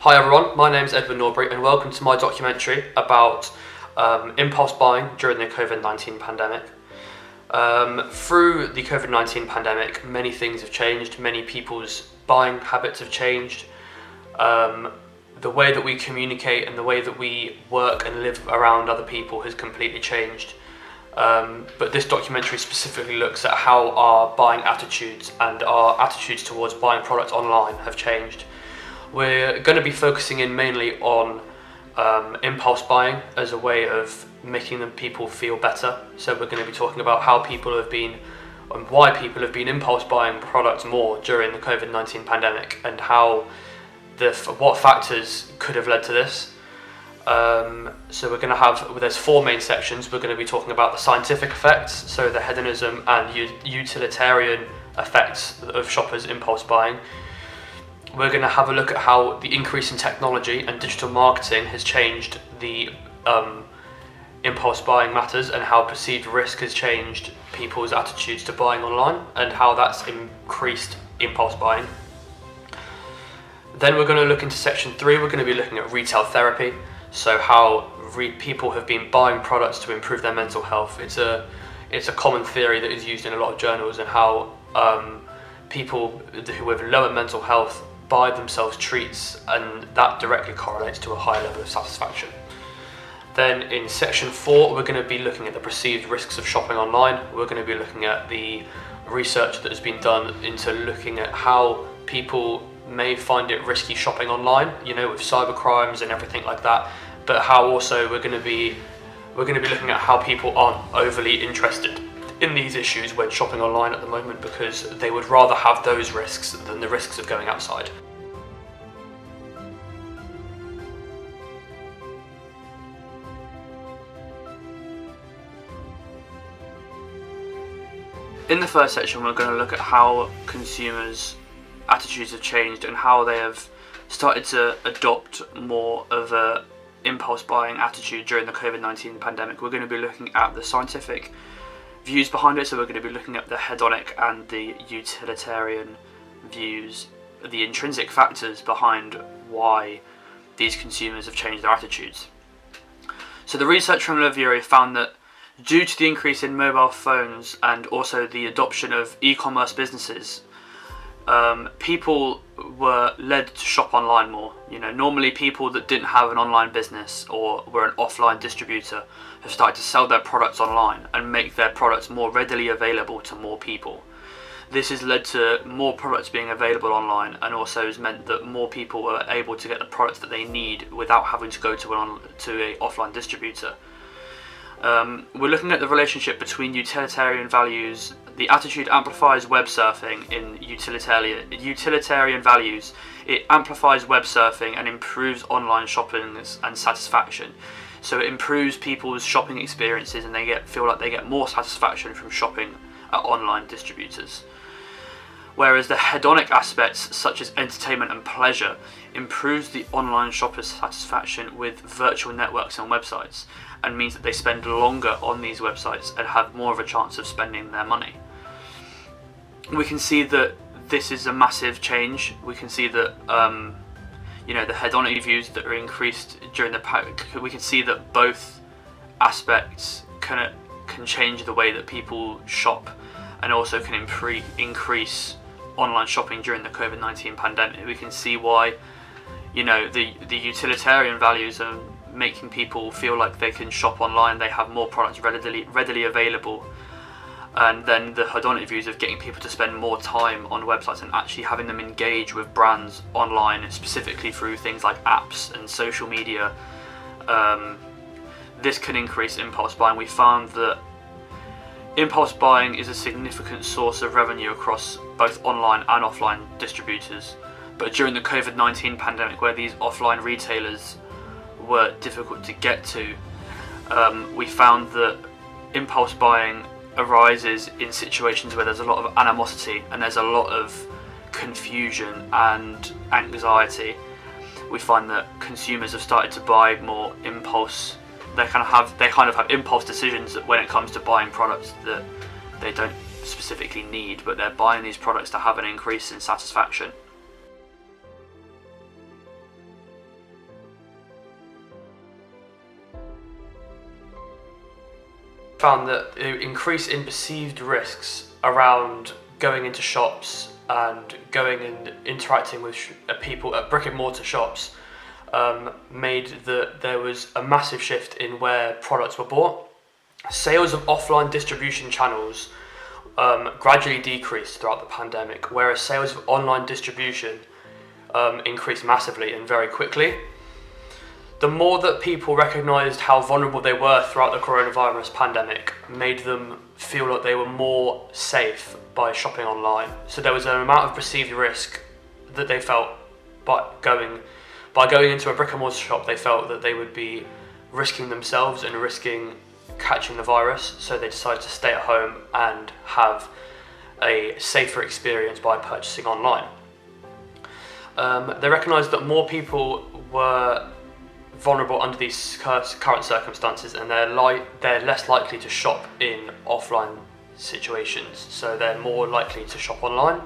Hi everyone, my name is Edward Norbury and welcome to my documentary about impulse buying during the COVID-19 pandemic. Through the COVID-19 pandemic, many things have changed, many people's buying habits have changed. The way that we communicate and the way that we work and live around other people has completely changed. But this documentary specifically looks at how our buying attitudes and our attitudes towards buying products online have changed. We're going to be focusing in mainly on impulse buying as a way of making people feel better. So we're going to be talking about how people have been and why people have been impulse buying products more during the COVID-19 pandemic and how what factors could have led to this. So we're going to have, there's four main sections. We're going to be talking about the scientific effects, so the hedonism and utilitarian effects of shoppers' impulse buying. We're going to have a look at how the increase in technology and digital marketing has changed the impulse buying matters and how perceived risk has changed people's attitudes to buying online and how that's increased impulse buying. Then we're going to look into section 3. We're going to be looking at retail therapy, so how people have been buying products to improve their mental health. It's a common theory that is used in a lot of journals, and how people who have lower mental health buy themselves treats, and that directly correlates to a high level of satisfaction. Then in section 4, we're going to be looking at the perceived risks of shopping online. We're going to be looking at the research that has been done into looking at how people may find it risky shopping online, with cyber crimes and everything like that, but how also we're going to be looking at how people aren't overly interested in these issues when shopping online at the moment, because they would rather have those risks than the risks of going outside. In the first section, we're going to look at how consumers' attitudes have changed and how they have started to adopt more of a impulse buying attitude during the COVID-19 pandemic. We're going to be looking at the scientific views behind it, so we're going to be looking at the hedonic and the utilitarian views, the intrinsic factors behind why these consumers have changed their attitudes. So the research from behaviour found that due to the increase in mobile phones and also the adoption of e-commerce businesses, people were led to shop online more. Normally people that didn't have an online business or were an offline distributor have started to sell their products online and make their products more readily available to more people. This has led to more products being available online, and also has meant that more people were able to get the products that they need without having to go to an offline distributor. We're looking at the relationship between utilitarian values. The attitude amplifies web surfing in utilitarian values. It amplifies web surfing and improves online shopping and satisfaction. So it improves people's shopping experiences, and they feel like they get more satisfaction from shopping at online distributors. Whereas the hedonic aspects, such as entertainment and pleasure, improves the online shopper's satisfaction with virtual networks and websites, and means that they spend longer on these websites and have more of a chance of spending their money. We can see that this is a massive change. We can see that the hedonic views that are increased during the pandemic, we can see that both aspects can change the way that people shop, and also can increase online shopping during the COVID-19 pandemic. We can see why the utilitarian values are making people feel like they can shop online, they have more products readily available, and then the hedonic views of getting people to spend more time on websites and actually having them engage with brands online, specifically through things like apps and social media. This can increase impulse buying. We found that impulse buying is a significant source of revenue across both online and offline distributors, but during the COVID-19 pandemic, where these offline retailers were difficult to get to, we found that impulse buying arises in situations where there's a lot of animosity and there's a lot of confusion and anxiety. We find that consumers have started to buy more impulse. They kind of have impulse decisions when it comes to buying products that they don't specifically need, but they're buying these products to have an increase in satisfaction. found that the increase in perceived risks around going into shops and going and interacting with people at brick and mortar shops made that there was a massive shift in where products were bought. Sales of offline distribution channels gradually decreased throughout the pandemic, whereas sales of online distribution increased massively and very quickly. The more that people recognised how vulnerable they were throughout the coronavirus pandemic made them feel like they were more safe by shopping online. So there was an amount of perceived risk that they felt by going into a brick and mortar shop. They felt that they would be risking themselves and risking catching the virus, so they decided to stay at home and have a safer experience by purchasing online. They recognised that more people were vulnerable under these current circumstances, and they're less likely to shop in offline situations, so they're more likely to shop online.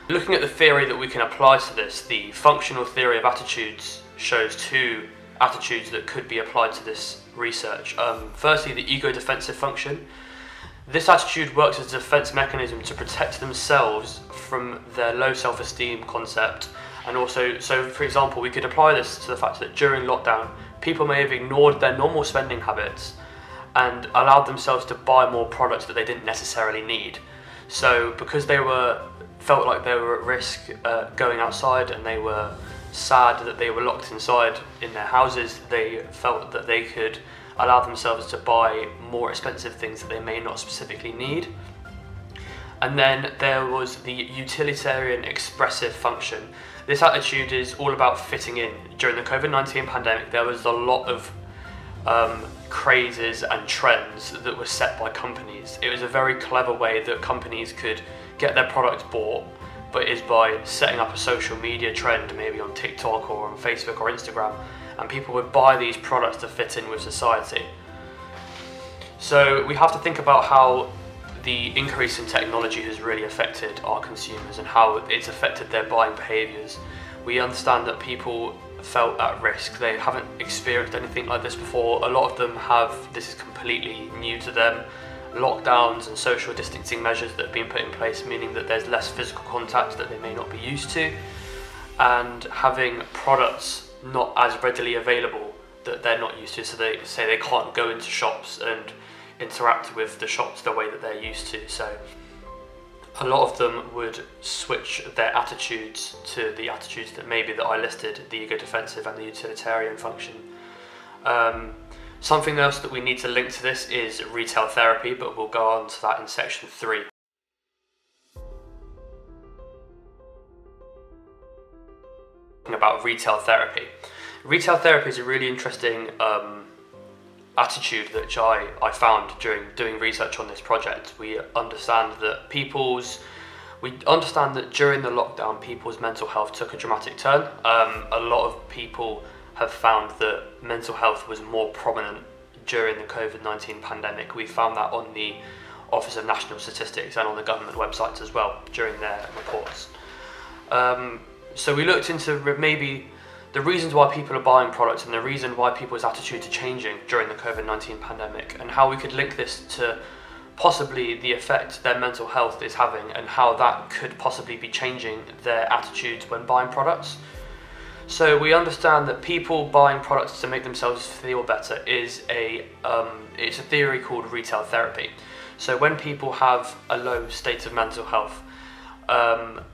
Looking at the theory that we can apply to this, the functional theory of attitudes shows two attitudes that could be applied to this research. Firstly, the ego defensive function. This attitude works as a defense mechanism to protect themselves from their low self-esteem concept. And also, so for example, we could apply this to the fact that during lockdown, people may have ignored their normal spending habits and allowed themselves to buy more products that they didn't necessarily need. So because they felt like they were at risk going outside, and they were sad that they were locked inside in their houses, they felt that they could allow themselves to buy more expensive things that they may not specifically need. And then there was the utilitarian expressive function. This attitude is all about fitting in. During the COVID-19 pandemic, there was a lot of crazes and trends that were set by companies. It was a very clever way that companies could get their products bought, but is by setting up a social media trend, maybe on TikTok or on Facebook or Instagram, and people would buy these products to fit in with society. So we have to think about how the increase in technology has really affected our consumers and how it's affected their buying behaviours. We understand that people felt at risk. They haven't experienced anything like this before. A lot of them have. This is completely new to them. Lockdowns and social distancing measures that have been put in place, meaning that there's less physical contact that they may not be used to, and having products not as readily available that they're not used to. So they say they can't go into shops and interact with the shops the way that they're used to. So a lot of them would switch their attitudes to the attitudes that I listed, the ego defensive and the utilitarian function. Something else that we need to link to this is retail therapy, but we'll go on to that in section 3. About retail therapy. Retail therapy is a really interesting attitude that I found during doing research on this project. We understand that during the lockdown, people's mental health took a dramatic turn. A lot of people have found that mental health was more prominent during the COVID-19 pandemic. We found that on the Office of National Statistics and on the government websites as well during their reports. So we looked into maybe the reasons why people are buying products and the reason why people's attitudes are changing during the COVID-19 pandemic, and how we could link this to possibly the effect their mental health is having and how that could possibly be changing their attitudes when buying products. So we understand that people buying products to make themselves feel better is it's a theory called retail therapy. So when people have a low state of mental health,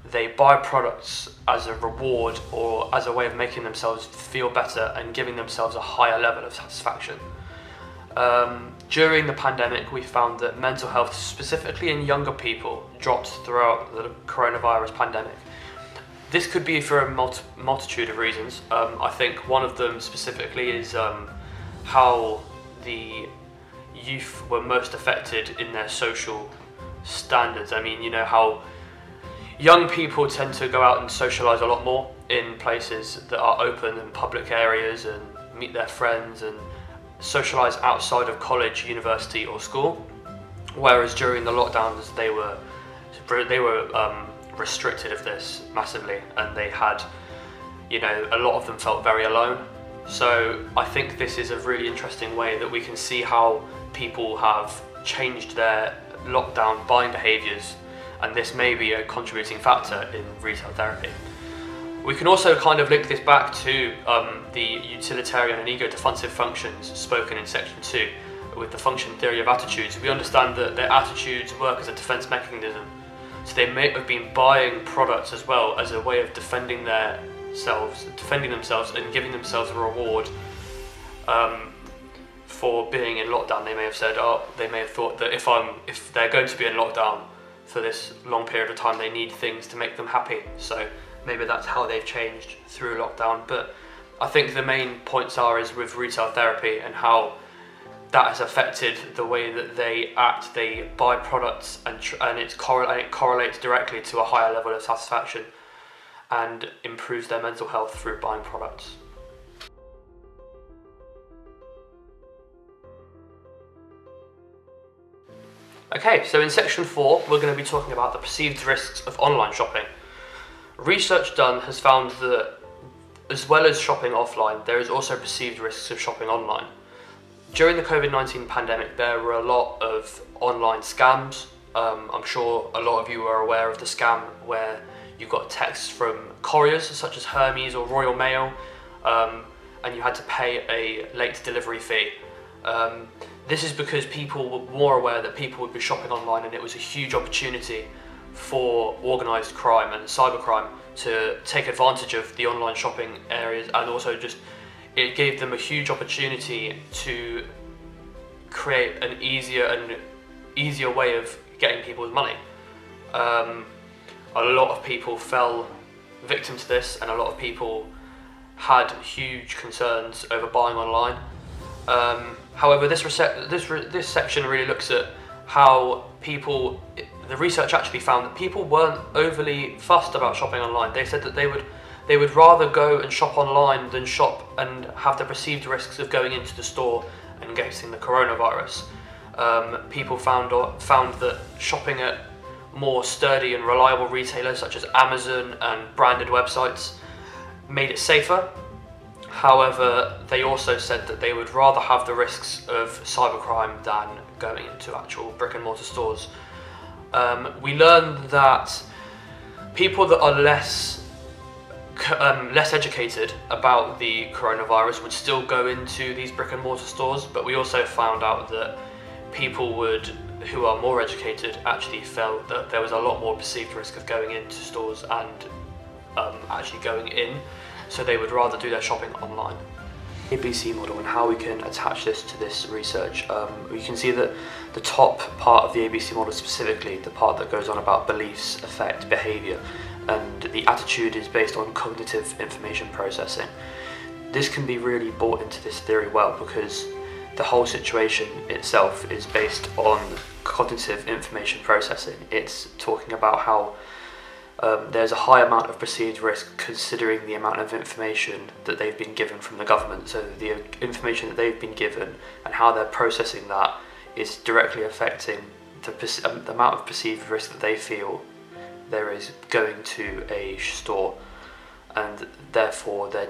they buy products as a reward or as a way of making themselves feel better and giving themselves a higher level of satisfaction. During the pandemic, we found that mental health, specifically in younger people, dropped throughout the coronavirus pandemic. This could be for a multitude of reasons. I think one of them specifically is how the youth were most affected in their social standards. I mean, you know how young people tend to go out and socialise a lot more in places that are open and public areas and meet their friends and socialise outside of college, university or school. Whereas during the lockdowns they were restricted of this massively, and they had, a lot of them felt very alone. So I think this is a really interesting way that we can see how people have changed their lockdown buying behaviours, and this may be a contributing factor in retail therapy. We can also kind of link this back to the utilitarian and ego-defensive functions spoken in section 2 with the function theory of attitudes. We understand that their attitudes work as a defence mechanism, so they may have been buying products as well as a way of defending themselves and giving themselves a reward for being in lockdown. They may have said, they may have thought that if they're going to be in lockdown for this long period of time, they need things to make them happy. So maybe that's how they've changed through lockdown. But I think the main points is with retail therapy and how that has affected the way that they act. They buy products and it correlates directly to a higher level of satisfaction and improves their mental health through buying products. Okay, so in section 4, we're going to be talking about the perceived risks of online shopping. Research done has found that as well as shopping offline, there is also perceived risks of shopping online. During the COVID-19 pandemic, there were a lot of online scams. I'm sure a lot of you are aware of the scam where you got texts from couriers such as Hermes or Royal Mail, and you had to pay a late delivery fee. This is because people were more aware that people would be shopping online, and it was a huge opportunity for organised crime and cybercrime to take advantage of the online shopping areas, and also just it gave them a huge opportunity to create an easier way of getting people's money. A lot of people fell victim to this, and a lot of people had huge concerns over buying online. However, this section really looks at how the research actually found that people weren't overly fussed about shopping online. They said that they would rather go and shop online than shop and have the perceived risks of going into the store and getting the coronavirus. People found that shopping at more sturdy and reliable retailers such as Amazon and branded websites made it safer. However, they also said that they would rather have the risks of cybercrime than going into actual brick and mortar stores. We learned that people that are less educated about the coronavirus would still go into these brick and mortar stores, but we also found out that people who are more educated actually felt that there was a lot more perceived risk of going into stores and actually going in, so they would rather do their shopping online. ABC model and how we can attach this to this research. You can see that the top part of the ABC model, specifically the part that goes on about beliefs affect behaviour, and the attitude is based on cognitive information processing. This can be really brought into this theory well, because the whole situation itself is based on cognitive information processing. It's talking about how there's a high amount of perceived risk considering the amount of information that they've been given from the government. So the information that they've been given and how they're processing that is directly affecting the amount of perceived risk that they feel there is going to a store, and therefore their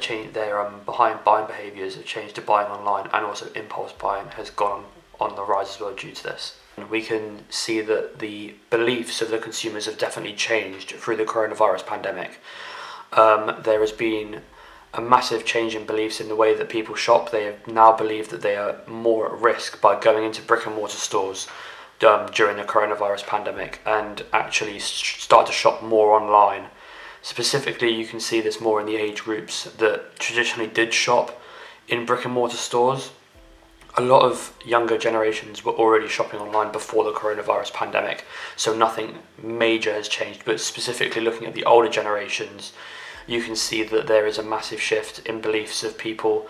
behind buying behaviours have changed to buying online, and also impulse buying has gone on the rise as well due to this. We can see that the beliefs of the consumers have definitely changed through the coronavirus pandemic. There has been a massive change in beliefs in the way that people shop. They now believe that they are more at risk by going into brick and mortar stores during the coronavirus pandemic, and actually start to shop more online. Specifically, you can see this more in the age groups that traditionally did shop in brick and mortar stores. A lot of younger generations were already shopping online before the coronavirus pandemic, so nothing major has changed. But specifically looking at the older generations, you can see that there is a massive shift in beliefs of people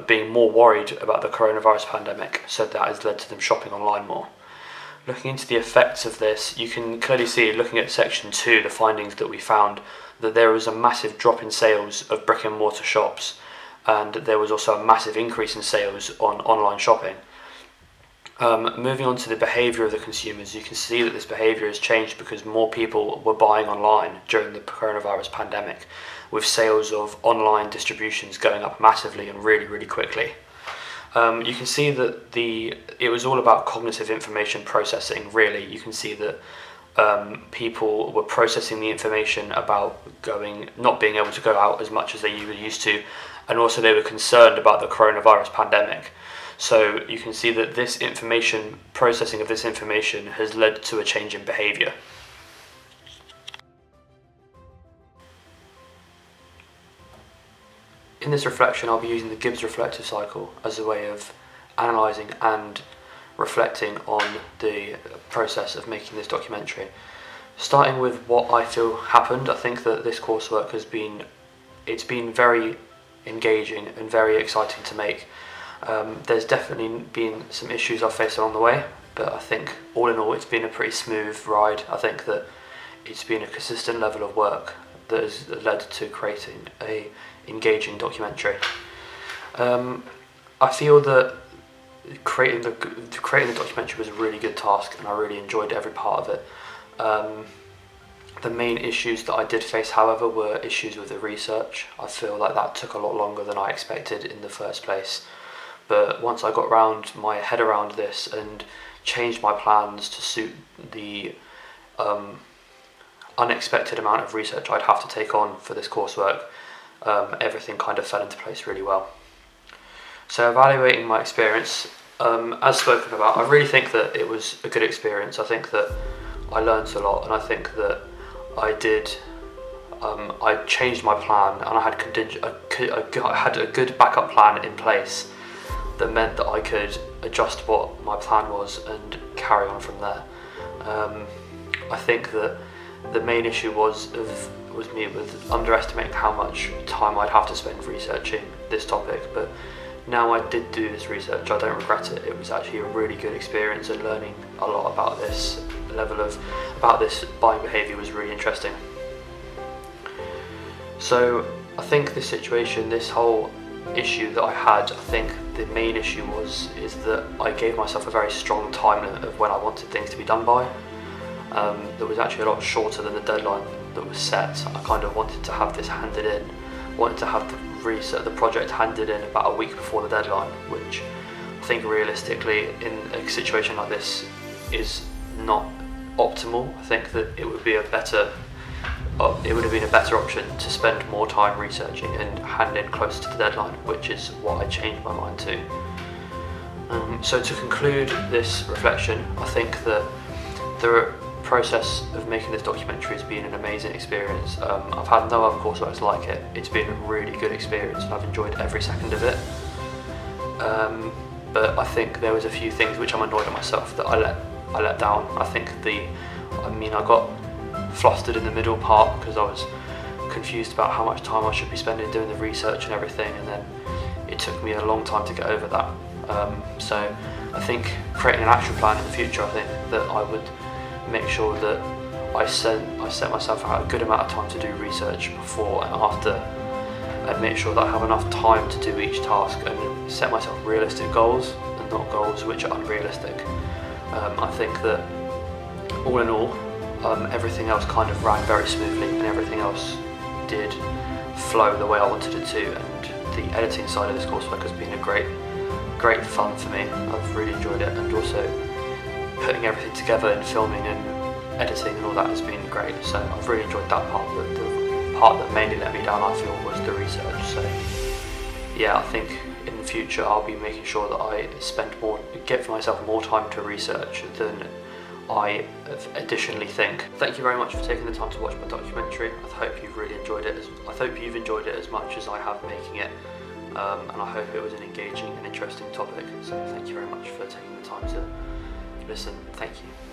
being more worried about the coronavirus pandemic, so that has led to them shopping online more. Looking into the effects of this, you can clearly see, looking at section 2, the findings that we found, that there was a massive drop in sales of brick and mortar shops, and there was also a massive increase in sales on online shopping. Moving on to the behaviour of the consumers, you can see that this behaviour has changed because more people were buying online during the coronavirus pandemic, with sales of online distributions going up massively and really quickly. You can see that it was all about cognitive information processing, really. You can see that people were processing the information about not being able to go out as much as they were used to, and also they were concerned about the coronavirus pandemic. So you can see that this processing of this information has led to a change in behaviour. In this reflection, I'll be using the Gibbs reflective cycle as a way of analysing and reflecting on the process of making this documentary. Starting with what I feel happened, I think that this coursework it's been very engaging and very exciting to make. There's definitely been some issues I've faced along the way, but I think all in all it's been a pretty smooth ride. I think that it's been a consistent level of work that has led to creating a engaging documentary. I feel that creating the documentary was a really good task, and I really enjoyed every part of it. The main issues that I did face, however, were issues with the research. I feel like that took a lot longer than I expected in the first place. But once I got my head around this and changed my plans to suit the unexpected amount of research I'd have to take on for this coursework, everything kind of fell into place really well. So evaluating my experience, as spoken about, I really think that it was a good experience. I think that I learned a lot, and I think that I changed my plan, and I had a good backup plan in place that meant that I could adjust what my plan was and carry on from there. I think that the main issue was me with underestimating how much time I'd have to spend researching this topic, but now I did do this research, I don't regret it. It was actually a really good experience, and learning a lot about this buying behaviour was really interesting. So I think this whole issue that I had, I think the main issue is that I gave myself a very strong time limit of when I wanted things to be done by. That was actually a lot shorter than the deadline that was set. I kind of wanted to have this handed in, wanted to have the project handed in about a week before the deadline, which I think realistically in a situation like this is not optimal. I think that it would have been a better option to spend more time researching and hand in closer to the deadline, which is what I changed my mind to. So to conclude this reflection, I think that the process of making this documentary has been an amazing experience. I've had no other courseworks like it. It's been a really good experience, and I've enjoyed every second of it. But I think there was a few things which I'm annoyed at myself that I let down. I think I got flustered in the middle part because I was confused about how much time I should be spending doing the research and everything, and then it took me a long time to get over that. So I think creating an action plan in the future, I think that I would make sure that I set myself out a good amount of time to do research before and after, and make sure that I have enough time to do each task, and set myself realistic goals and not goals which are unrealistic. I think that all in all, everything else kind of ran very smoothly, and everything else did flow the way I wanted it to, and the editing side of this coursework has been a great fun for me. I've really enjoyed it, and also putting everything together and filming and editing and all that has been great. So I've really enjoyed that part, but the part that mainly let me down, I feel, was the research. So yeah, I think in the future I'll be making sure that I give myself more time to research than I additionally think. Thank you very much for taking the time to watch my documentary. I hope you've really enjoyed it. I hope you've enjoyed it as much as I have making it, and I hope it was an engaging and interesting topic. So thank you very much for taking the time to listen. Thank you.